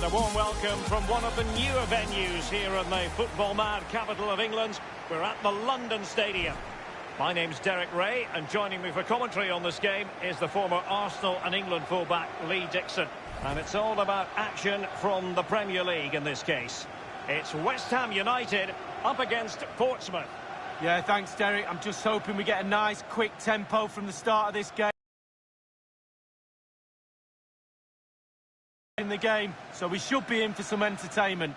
And a warm welcome from one of the newer venues here in the football-mad capital of England. We're at the London Stadium. My name's Derek Ray, and joining me for commentary on this game is the former Arsenal and England fullback Lee Dixon. And it's all about action from the Premier League in this case. It's West Ham United up against Portsmouth. Yeah, thanks, Derek. I'm just hoping we get a nice, quick tempo from the start of this game. In the game, so we should be in for some entertainment.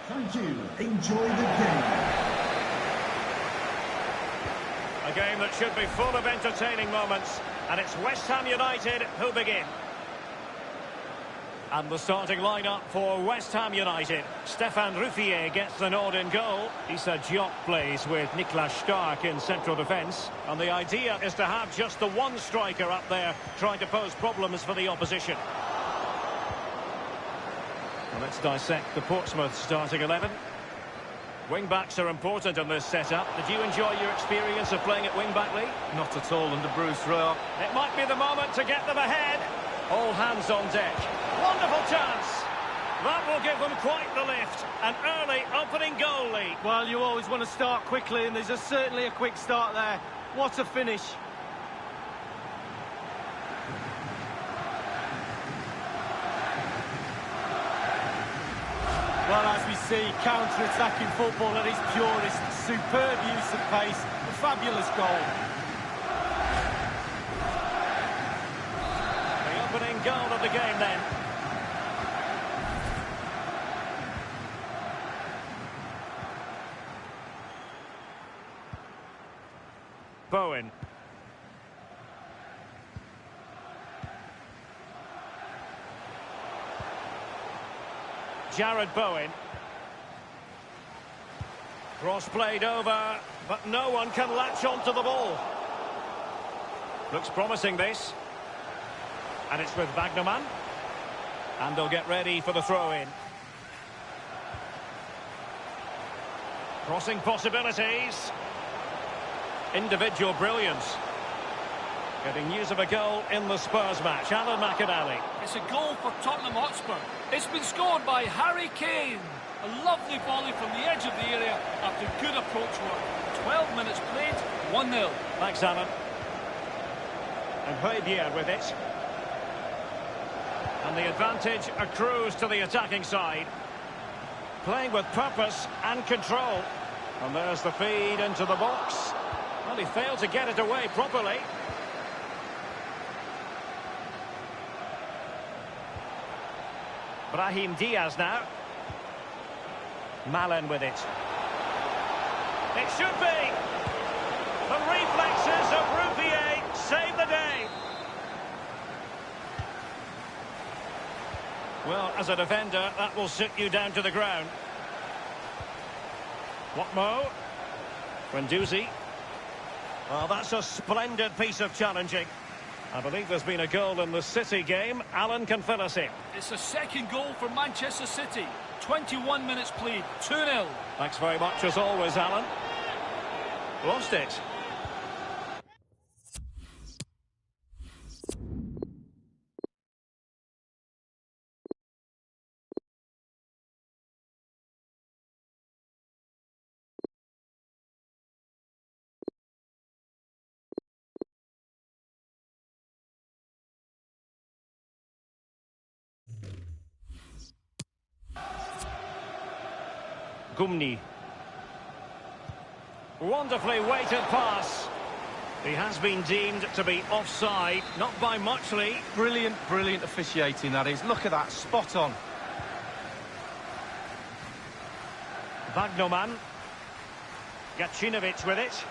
Thank you. Enjoy the game. A game that should be full of entertaining moments, and it's West Ham United who begin. And the starting lineup for West Ham United. Stéphane Ruffier gets the nod in goal. Issa Diop plays with Niklas Stark in central defence. And the idea is to have just the one striker up there trying to pose problems for the opposition. Well, let's dissect the Portsmouth starting 11. Wing-backs are important in this setup. Did you enjoy your experience of playing at wing-back, Lee? Not at all under Bruce Rowe. It might be the moment to get them ahead. All hands on deck. Wonderful chance. That will give them quite the lift. An early opening goal lead. Well, you always want to start quickly, and there's certainly a quick start there. What a finish. Well, as we see, counter-attacking football at its purest. Superb use of pace. A fabulous goal. Opening goal of the game then. Bowen. Jared Bowen. Cross played over, but no one can latch onto the ball. Looks promising, this. And it's with Wagnerman. And they'll get ready for the throw-in. Crossing possibilities. Individual brilliance. Getting news of a goal in the Spurs match. Alan McAnally. It's a goal for Tottenham Hotspur. It's been scored by Harry Kane. A lovely volley from the edge of the area after good approach work. 12 minutes played, 1-0. Thanks, Alan. And Højbjerg with it. And the advantage accrues to the attacking side. Playing with purpose and control. And there's the feed into the box. Well, he failed to get it away properly. Brahim Diaz now. Malen with it. It should be. The reflexes of Ruffier save the day. Well, as a defender, that will sit you down to the ground. Watmo. Guendouzi. Well, that's a splendid piece of challenging. I believe there's been a goal in the City game. Alan can fill us in. It's a second goal for Manchester City. 21 minutes played, 2-0. Thanks very much as always, Alan. Lost it. Gumni. Wonderfully weighted pass. He has been deemed to be offside, not by much, Lee. Brilliant, brilliant officiating, that is. Look at that, spot on. Wagnerman. Gacinovic with it.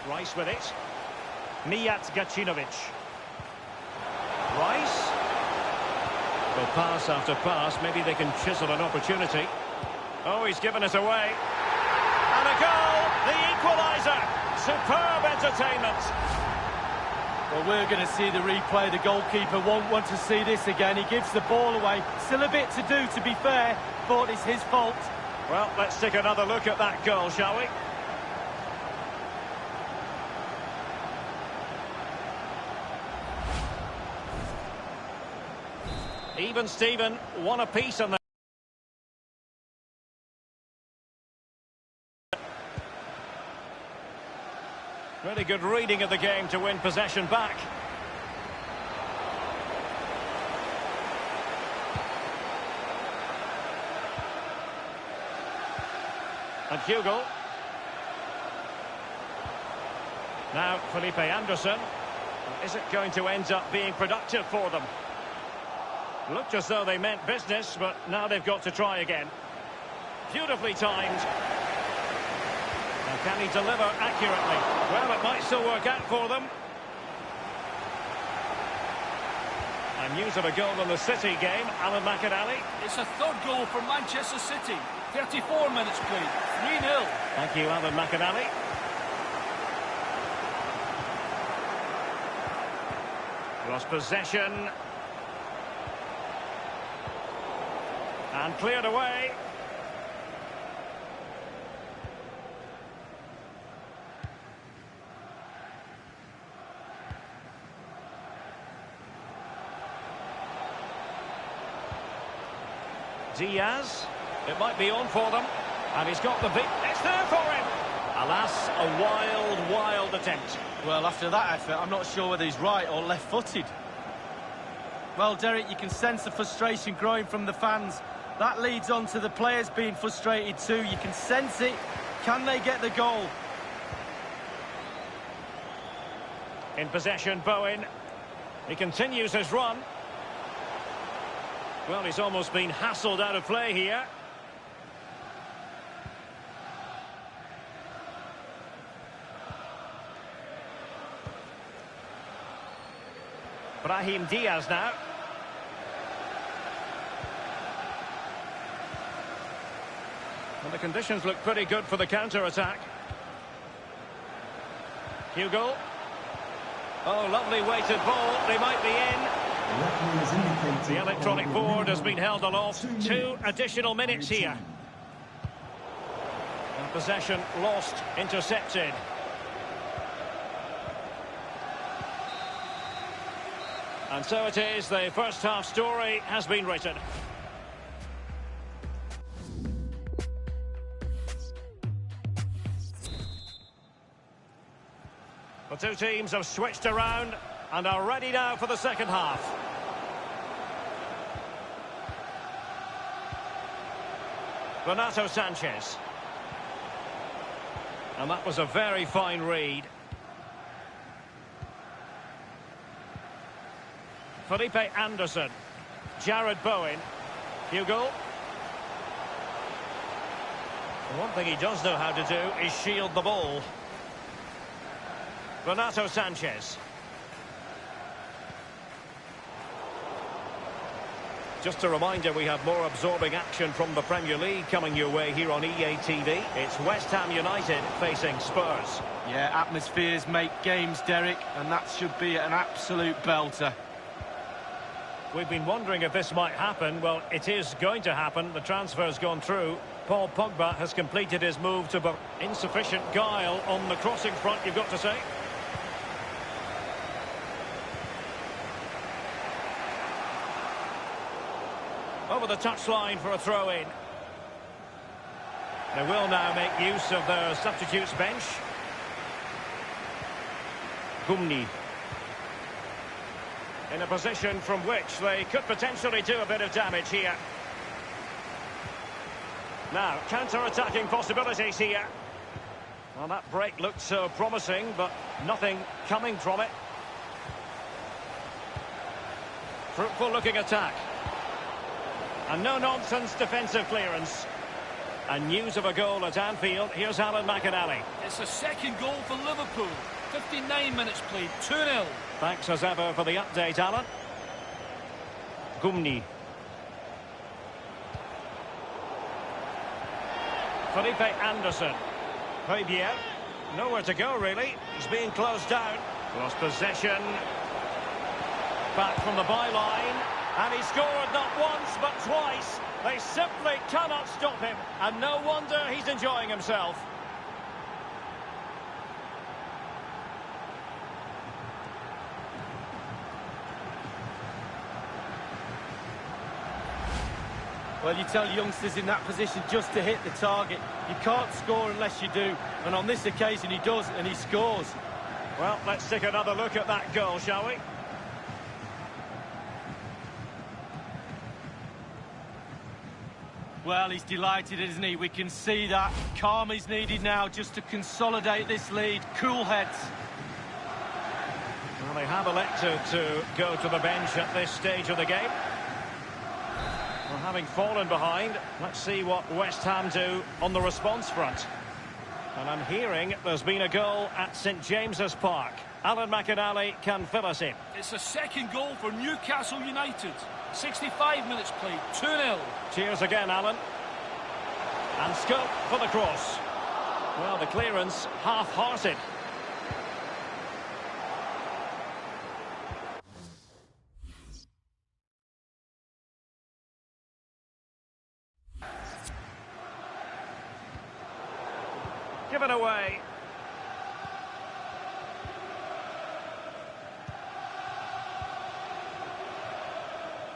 Rice with it. Mijat Gacinovic. Rice. Well, pass after pass, maybe they can chisel an opportunity. Oh, he's given it away. And a goal, the equaliser. Superb entertainment. Well, we're going to see the replay. The goalkeeper won't want to see this again. He gives the ball away. Still a bit to do, to be fair, but it's his fault. Well, let's take another look at that goal, shall we? Even Steven, one apiece on the... Really good reading of the game to win possession back. And Hugo. Now Felipe Anderson. Is it going to end up being productive for them? Looked as though they meant business, but now they've got to try again. Beautifully timed. And can he deliver accurately? Well, it might still work out for them. And news of a goal in the City game, Alan McInally. It's a third goal for Manchester City. 34 minutes played, 3-0. Thank you, Alan McInally. Lost possession. And cleared away. Diaz. It might be on for them. And he's got the beat. It's there for him. Alas, a wild, wild attempt. Well, after that effort, I'm not sure whether he's right or left-footed. Well, Derek, you can sense the frustration growing from the fans. That leads on to the players being frustrated too. You can sense it. Can they get the goal? In possession, Bowen. He continues his run. Well, he's almost been hassled out of play here. Brahim Diaz now. And the conditions look pretty good for the counter-attack. Hugo. Oh, lovely weighted ball. They might be in. The electronic board has been held aloft. 2 additional minutes here. And possession lost, intercepted. And so it is, the first half story has been written. The two teams have switched around and are ready now for the second half. Renato Sanchez. And that was a very fine read. Felipe Anderson. Jared Bowen. Hugo. The one thing he does know how to do is shield the ball. Renato Sanchez. Just a reminder, we have more absorbing action from the Premier League coming your way here on EA TV. It's West Ham United facing Spurs. Yeah, atmospheres make games, Derek, and that should be an absolute belter. We've been wondering if this might happen. Well, it is going to happen. The transfer's gone through. Paul Pogba has completed his move to insufficient guile on the crossing front, you've got to say. Over the touchline for a throw-in. They will now make use of their substitutes bench. Gumni. In a position from which they could potentially do a bit of damage here. Now, counter-attacking possibilities here. Well, that break looked so promising, but nothing coming from it. Fruitful-looking attack. And no-nonsense defensive clearance. And news of a goal at Anfield. Here's Alan McInally. It's a second goal for Liverpool. 59 minutes played, 2-0. Thanks as ever for the update, Alan. Gumni. Felipe Anderson. Fabier. Nowhere to go, really. He's being closed down. Lost possession. Back from the byline. And he scored not once, but twice. They simply cannot stop him. And no wonder he's enjoying himself. Well, you tell youngsters in that position just to hit the target. You can't score unless you do. And on this occasion, he does, and he scores. Well, let's take another look at that goal, shall we? Well, he's delighted, isn't he? We can see that. Calm is needed now just to consolidate this lead. Cool heads. Well, they have elected to go to the bench at this stage of the game. Well, having fallen behind, let's see what West Ham do on the response front. And I'm hearing there's been a goal at St James's Park. Alan McInally can fill us in. It's a second goal for Newcastle United. 65 minutes played, 2-0. Cheers again, Alan. And scope for the cross. Well, the clearance half-hearted. Given away.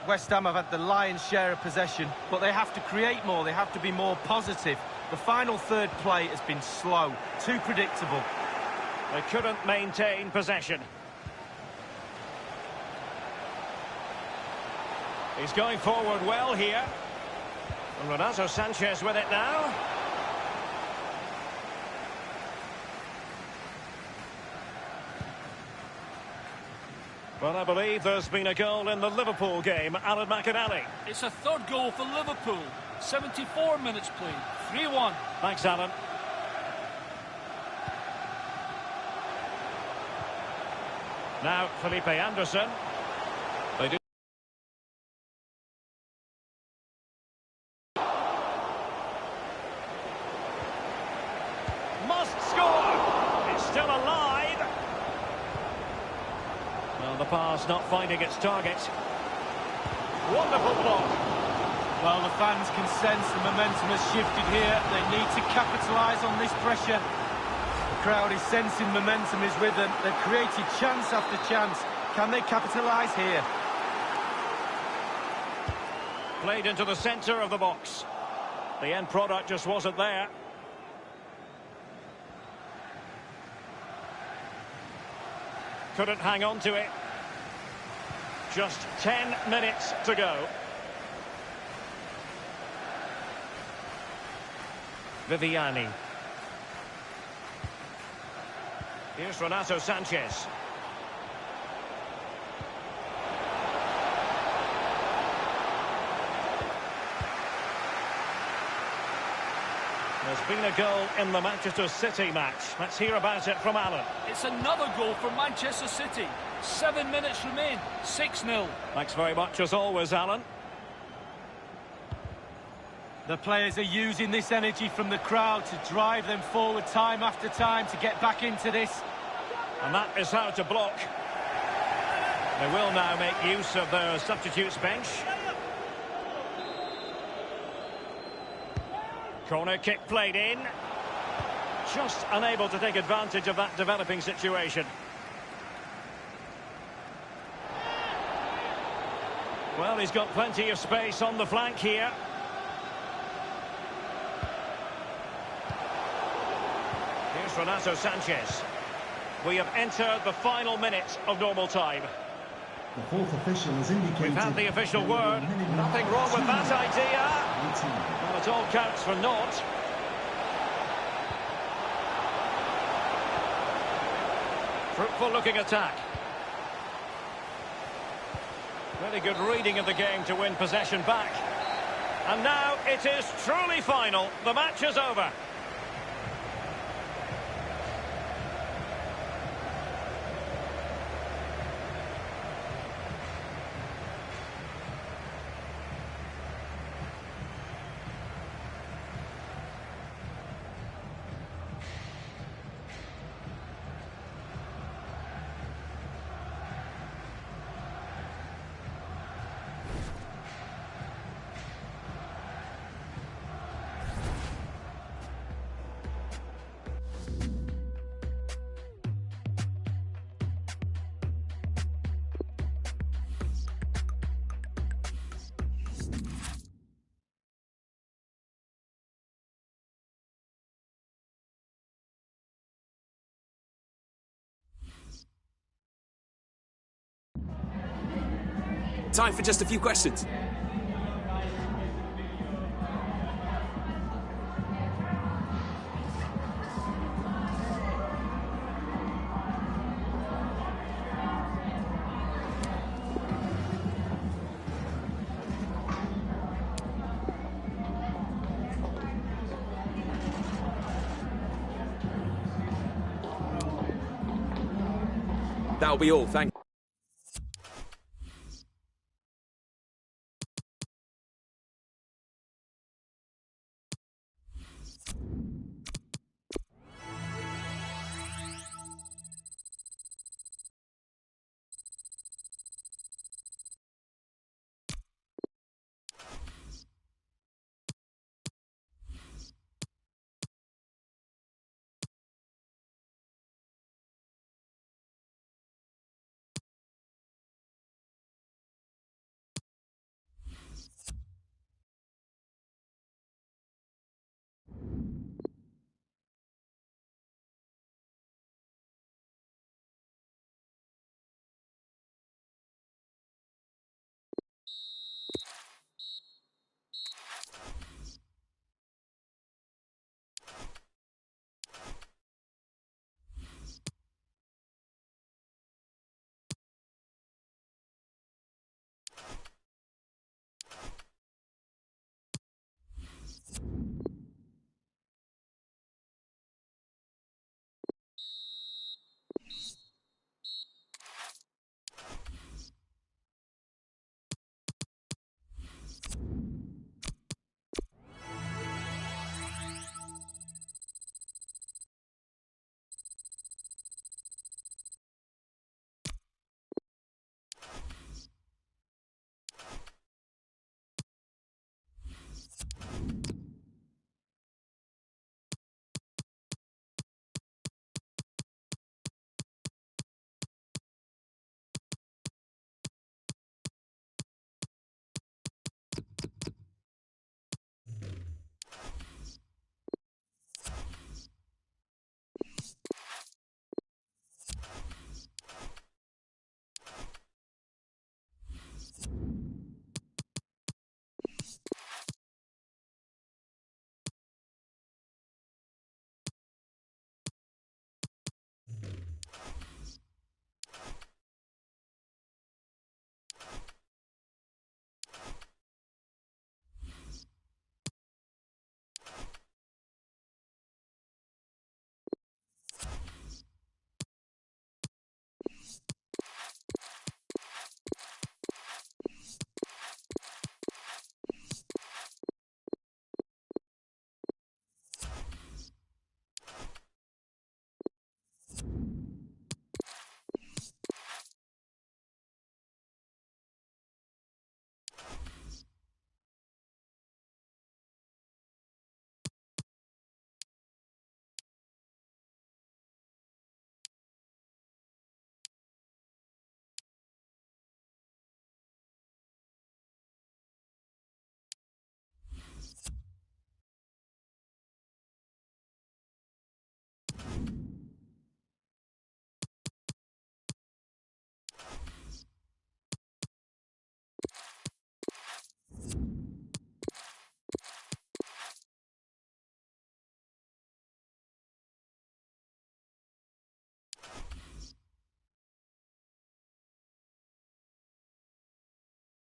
West Ham have had the lion's share of possession, but they have to create more, they have to be more positive. The final third play has been slow, too predictable. They couldn't maintain possession. He's going forward well here. And Renato Sanchez with it now. Well, I believe there's been a goal in the Liverpool game. Alan McInally. It's a third goal for Liverpool. 74 minutes played, 3-1. Thanks, Alan. Now, Felipe Anderson. They do. Must score! It's still alive. Well, the pass not finding its target. Wonderful block. Well, the fans can sense the momentum has shifted here. They need to capitalise on this pressure. The crowd is sensing momentum is with them. They've created chance after chance. Can they capitalise here? Played into the centre of the box. The end product just wasn't there. Couldn't hang on to it. Just 10 minutes to go. Viviani. Here's Renato Sanchez. There's been a goal in the Manchester City match. Let's hear about it from Alan. It's another goal for Manchester City. 7 minutes remain, 6-0. Thanks very much as always, Alan. The players are using this energy from the crowd to drive them forward time after time to get back into this. And that is how to block. They will now make use of their substitutes bench. Corner kick played in. Just unable to take advantage of that developing situation. Well, he's got plenty of space on the flank here. Here's Renato Sanchez. We have entered the final minute of normal time. The fourth official has indicated... We've had the official word. Nothing wrong with that idea. Well, it all counts for naught. Fruitful looking attack. Very good reading of the game to win possession back. And now it is truly final. The match is over. Time for just a few questions. That'll be all, thank you.